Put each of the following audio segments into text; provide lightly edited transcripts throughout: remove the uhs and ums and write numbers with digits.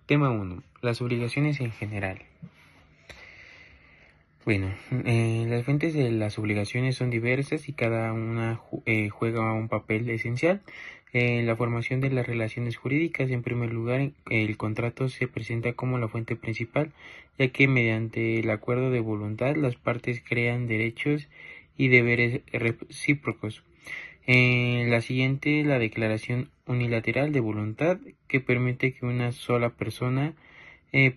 Tema 1. Las obligaciones en general. Las fuentes de las obligaciones son diversas y cada una juega un papel esencial. En la formación de las relaciones jurídicas, en primer lugar, el contrato se presenta como la fuente principal, ya que mediante el acuerdo de voluntad las partes crean derechos y deberes recíprocos. La siguiente, la declaración unilateral de voluntad, que permite que una sola persona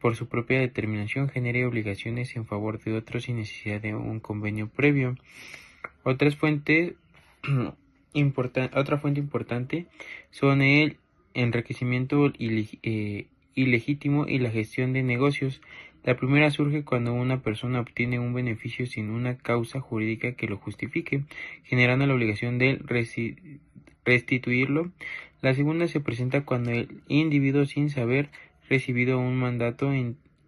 por su propia determinación genere obligaciones en favor de otros sin necesidad de un convenio previo. Otra fuente importante son el enriquecimiento ilegítimo y la gestión de negocios. La primera surge cuando una persona obtiene un beneficio sin una causa jurídica que lo justifique, generando la obligación de restituirlo. La segunda se presenta cuando el individuo, sin saber recibido un mandato,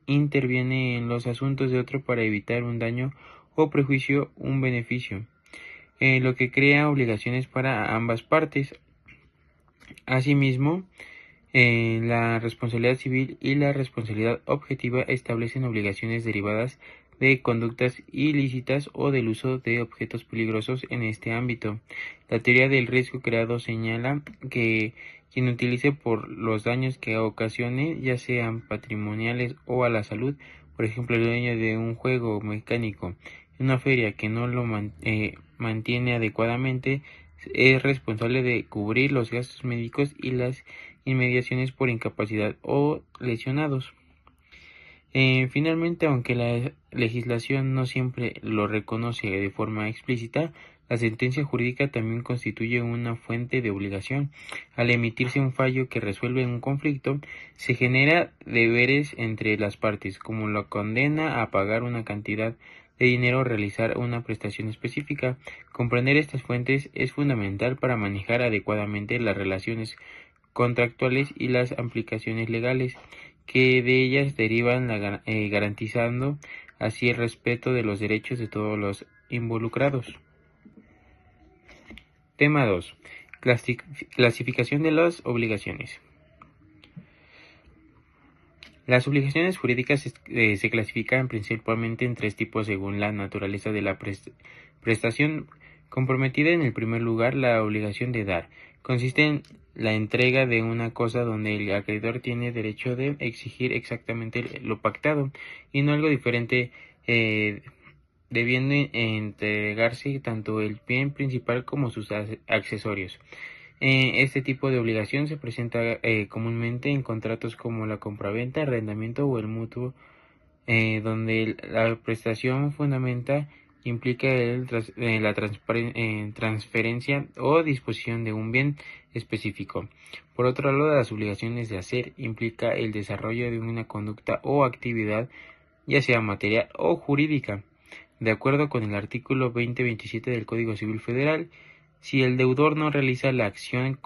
interviene en los asuntos de otro para evitar un daño o perjuicio un beneficio, lo que crea obligaciones para ambas partes. Asimismo, la responsabilidad civil y la responsabilidad objetiva establecen obligaciones derivadas de conductas ilícitas o del uso de objetos peligrosos en este ámbito. La teoría del riesgo creado señala que quien utilice por los daños que ocasione, ya sean patrimoniales o a la salud, por ejemplo, el dueño de un juego mecánico en una feria que no lo mantiene adecuadamente, es responsable de cubrir los gastos médicos y las inmediaciones por incapacidad o lesionados. Finalmente, aunque la legislación no siempre lo reconoce de forma explícita, la sentencia jurídica también constituye una fuente de obligación. Al emitirse un fallo que resuelve un conflicto, se genera deberes entre las partes, como la condena a pagar una cantidad de dinero o realizar una prestación específica. Comprender estas fuentes es fundamental para manejar adecuadamente las relaciones contractuales y las aplicaciones legales que de ellas derivan, garantizando así el respeto de los derechos de todos los involucrados. Tema 2. Clasificación de las obligaciones. Las obligaciones jurídicas se clasifican principalmente en tres tipos según la naturaleza de la prestación comprometida. En el primer lugar, la obligación de dar. Consiste en la entrega de una cosa donde el acreedor tiene derecho de exigir exactamente lo pactado y no algo diferente, debiendo entregarse tanto el bien principal como sus accesorios. Este tipo de obligación se presenta comúnmente en contratos como la compraventa, arrendamiento o el mutuo, donde la prestación fundamental implica la transferencia o disposición de un bien específico. Por otro lado, las obligaciones de hacer implica el desarrollo de una conducta o actividad, ya sea material o jurídica. De acuerdo con el artículo 2027 del Código Civil Federal, si el deudor no realiza la acción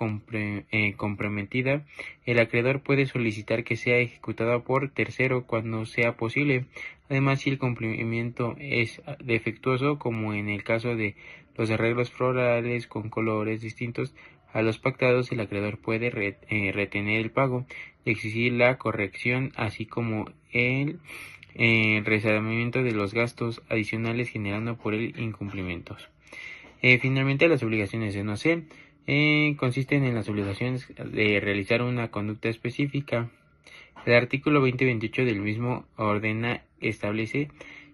comprometida, el acreedor puede solicitar que sea ejecutada por tercero cuando sea posible. Además, si el cumplimiento es defectuoso, como en el caso de los arreglos florales con colores distintos a los pactados, el acreedor puede retener el pago y exigir la corrección, así como el resarcimiento de los gastos adicionales generados por el incumplimiento. Finalmente, las obligaciones de no hacer consisten en las obligaciones de realizar una conducta específica. El artículo 2028 del mismo establece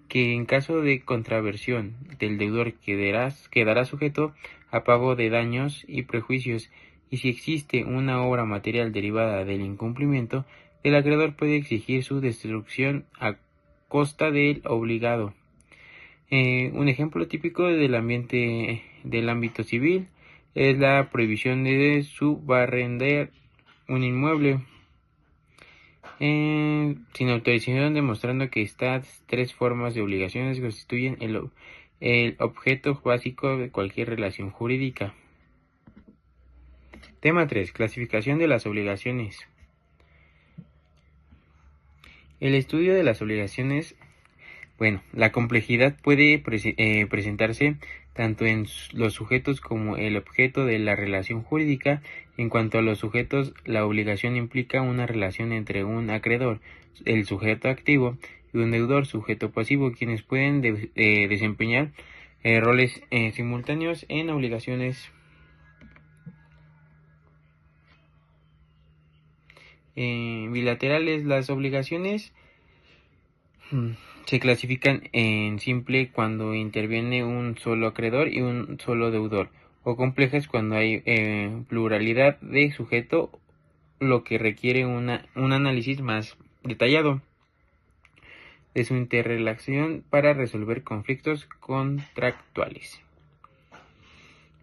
que en caso de contraversión del deudor quedará sujeto a pago de daños y perjuicios, y si existe una obra material derivada del incumplimiento, el acreedor puede exigir su destrucción a costa del obligado. Un ejemplo típico del ámbito civil es la prohibición de subarrendar un inmueble sin autorización, demostrando que estas tres formas de obligaciones constituyen el objeto básico de cualquier relación jurídica. Tema 3. Clasificación de las obligaciones. El estudio de las obligaciones. La complejidad puede presentarse tanto en los sujetos como el objeto de la relación jurídica. En cuanto a los sujetos, la obligación implica una relación entre un acreedor, el sujeto activo, y un deudor, sujeto pasivo, quienes pueden desempeñar roles simultáneos en obligaciones bilaterales. Las obligaciones se clasifican en simple cuando interviene un solo acreedor y un solo deudor, o complejas cuando hay pluralidad de sujeto, lo que requiere un análisis más detallado de su interrelación para resolver conflictos contractuales.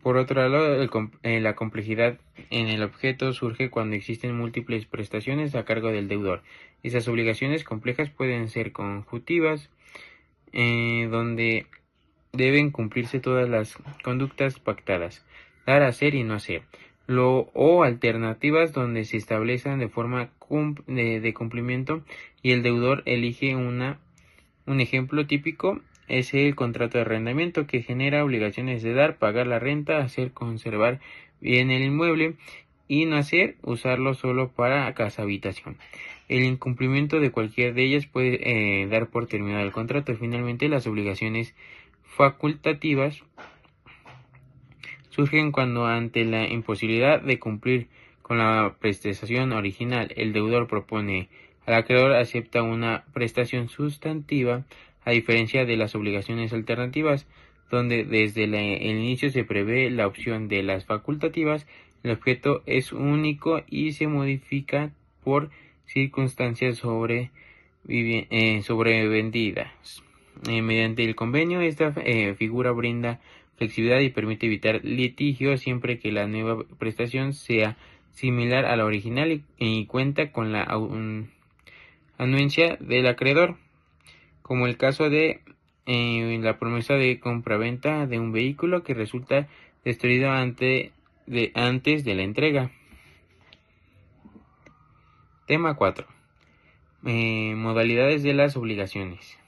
Por otro lado, la complejidad en el objeto surge cuando existen múltiples prestaciones a cargo del deudor. Esas obligaciones complejas pueden ser conjuntivas, donde deben cumplirse todas las conductas pactadas, dar, hacer y no hacer, o alternativas donde se establecen de forma de cumplimiento y el deudor elige una. Un ejemplo típico es el contrato de arrendamiento, que genera obligaciones de dar, pagar la renta, hacer conservar bien el inmueble y no hacer usarlo solo para casa habitación. El incumplimiento de cualquiera de ellas puede dar por terminado el contrato. Finalmente, las obligaciones facultativas surgen cuando, ante la imposibilidad de cumplir con la prestación original, el deudor propone al acreedor acepta una prestación sustantiva, a diferencia de las obligaciones alternativas, donde desde el inicio se prevé la opción de las facultativas. El objeto es único y se modifica por circunstancias sobrevendidas. Mediante el convenio, esta figura brinda flexibilidad y permite evitar litigio siempre que la nueva prestación sea similar a la original y cuenta con la anuencia del acreedor, como el caso de la promesa de compraventa de un vehículo que resulta destruido antes de la entrega. Tema 4. Modalidades de las obligaciones.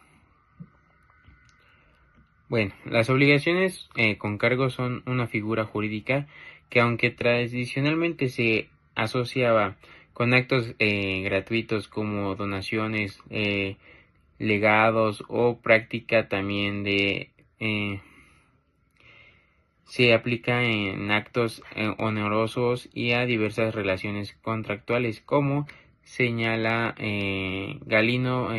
Bueno, las obligaciones con cargo son una figura jurídica que, aunque tradicionalmente se asociaba con actos gratuitos como donaciones, legados o práctica también se aplica en actos onerosos y a diversas relaciones contractuales, como señala Galino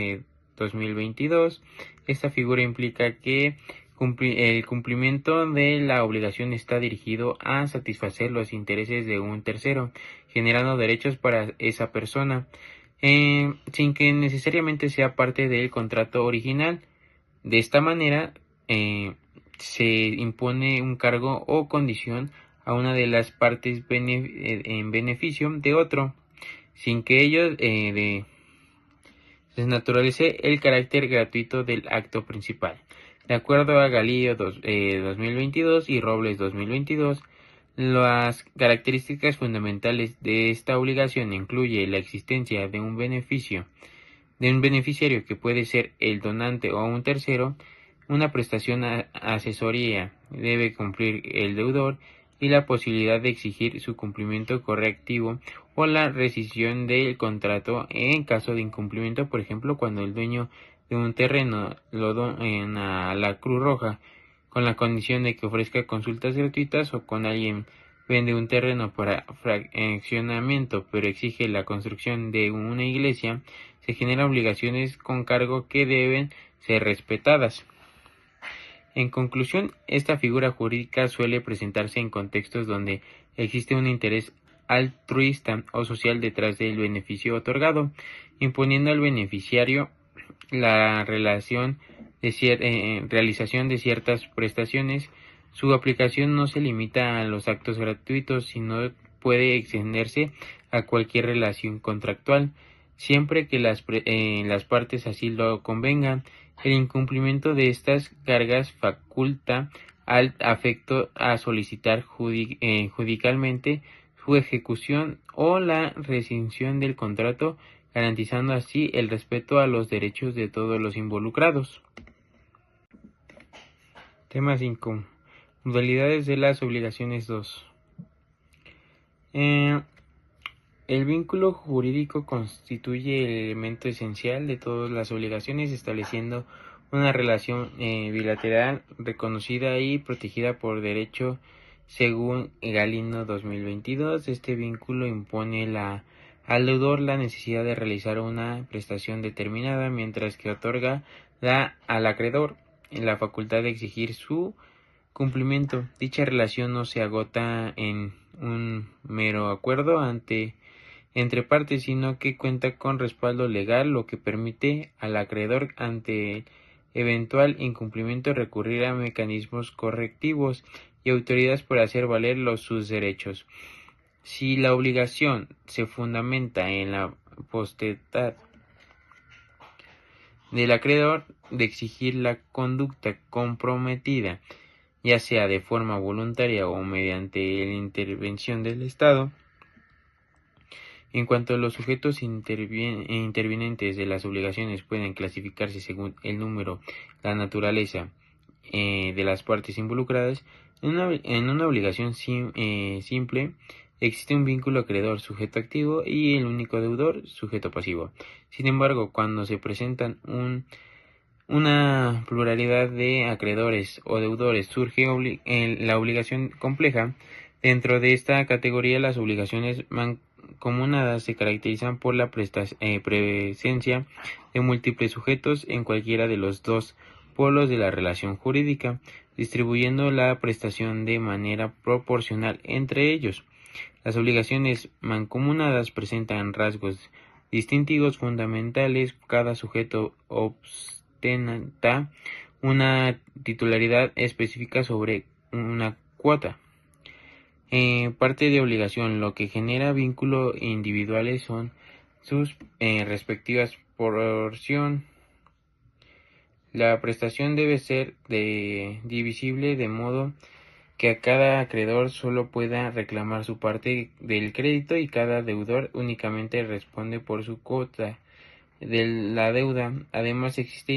2022. Esta figura implica que el cumplimiento de la obligación está dirigido a satisfacer los intereses de un tercero, generando derechos para esa persona, sin que necesariamente sea parte del contrato original. De esta manera, se impone un cargo o condición a una de las partes en beneficio de otro, sin que ello desnaturalice el carácter gratuito del acto principal. De acuerdo a Galillo 2022 y Robles 2022, las características fundamentales de esta obligación incluye la existencia de un beneficiario que puede ser el donante o un tercero, una prestación asesoría debe cumplir el deudor y la posibilidad de exigir su cumplimiento correctivo o la rescisión del contrato en caso de incumplimiento, por ejemplo, cuando el dueño de un terreno lo dona a la Cruz Roja con la condición de que ofrezca consultas gratuitas, o con alguien vende un terreno para fraccionamiento pero exige la construcción de una iglesia, se generan obligaciones con cargo que deben ser respetadas. En conclusión, esta figura jurídica suele presentarse en contextos donde existe un interés altruista o social detrás del beneficio otorgado, imponiendo al beneficiario la realización de ciertas prestaciones. Su aplicación no se limita a los actos gratuitos, sino puede extenderse a cualquier relación contractual, siempre que las partes así lo convengan. El incumplimiento de estas cargas faculta al afecto a solicitar judicialmente su ejecución o la rescisión del contrato, garantizando así el respeto a los derechos de todos los involucrados. Tema 5. Modalidades de las obligaciones 2. El vínculo jurídico constituye el elemento esencial de todas las obligaciones, estableciendo una relación bilateral reconocida y protegida por derecho. Según Galindo 2022, este vínculo impone al deudor la necesidad de realizar una prestación determinada, mientras que otorga al acreedor la facultad de exigir su cumplimiento. Dicha relación no se agota en un mero acuerdo entre partes, sino que cuenta con respaldo legal, lo que permite al acreedor, ante eventual incumplimiento, recurrir a mecanismos correctivos y autoridades para hacer valer sus derechos. Si la obligación se fundamenta en la potestad del acreedor de exigir la conducta comprometida, ya sea de forma voluntaria o mediante la intervención del Estado. En cuanto a los sujetos intervinientes de las obligaciones, pueden clasificarse según el número, la naturaleza de las partes involucradas. En una obligación simple existe un vínculo acreedor, sujeto activo, y el único deudor, sujeto pasivo. Sin embargo, cuando se presentan una pluralidad de acreedores o deudores, surge la obligación compleja. Dentro de esta categoría, las obligaciones mancomunadas se caracterizan por la presencia de múltiples sujetos en cualquiera de los dos polos de la relación jurídica, distribuyendo la prestación de manera proporcional entre ellos. Las obligaciones mancomunadas presentan rasgos distintivos fundamentales. Cada sujeto ostenta una titularidad específica sobre una cuota. Parte de obligación. Lo que genera vínculos individuales son sus respectivas porción. La prestación debe ser divisible de modo que a cada acreedor solo pueda reclamar su parte del crédito y cada deudor únicamente responde por su cuota de la deuda. Además, existe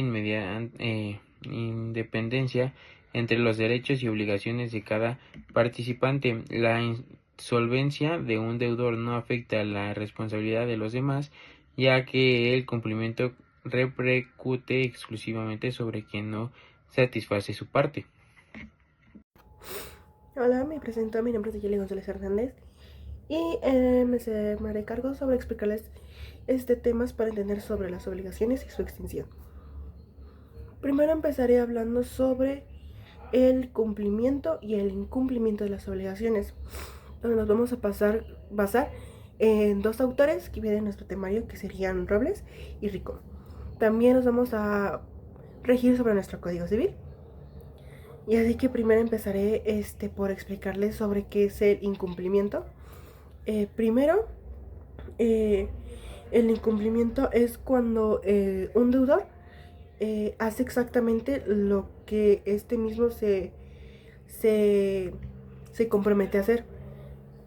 independencia entre los derechos y obligaciones de cada participante. La insolvencia de un deudor no afecta la responsabilidad de los demás, ya que el cumplimiento repercute exclusivamente sobre quien no satisface su parte. Hola, me presento, mi nombre es Yeli González Hernández y me haré cargo sobre explicarles temas para entender sobre las obligaciones y su extinción. Primero empezaré hablando sobre el cumplimiento y el incumplimiento de las obligaciones, donde nos vamos a basar en dos autores que vienen en nuestro temario, que serían Robles y Rico. También nos vamos a regir sobre nuestro Código Civil. Y así que primero empezaré por explicarles sobre qué es el incumplimiento. Primero, el incumplimiento es cuando un deudor hace exactamente lo que mismo se compromete a hacer.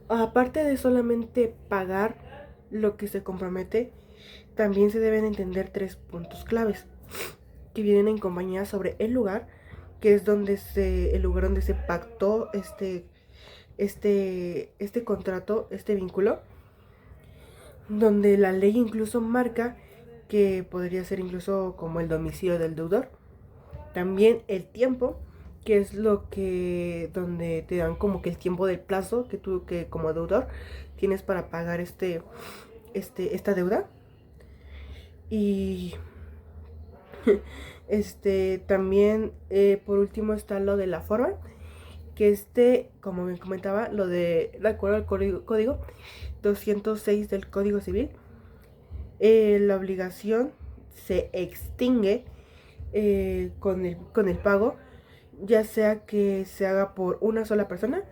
Aparte de solamente pagar lo que se compromete, también se deben entender 3 puntos claves que vienen en compañía sobre el lugar, que es el lugar donde se pactó este contrato, este vínculo, donde la ley incluso marca que podría ser incluso como el domicilio del deudor. También el tiempo, que es donde te dan como que el tiempo del plazo que tú como deudor tienes para pagar esta deuda. Y también por último está lo de la forma, que como me comentaba, de acuerdo al código 206 del Código Civil, la obligación se extingue con el pago, ya sea que se haga por una sola persona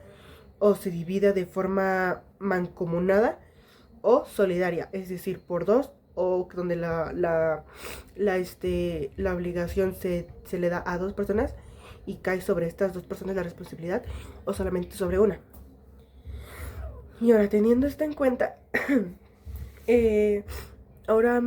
o se divida de forma mancomunada o solidaria, es decir, por dos, o donde la obligación se le da a dos personas y cae sobre estas dos personas la responsabilidad, o solamente sobre una. Y ahora, teniendo esto en cuenta, ahora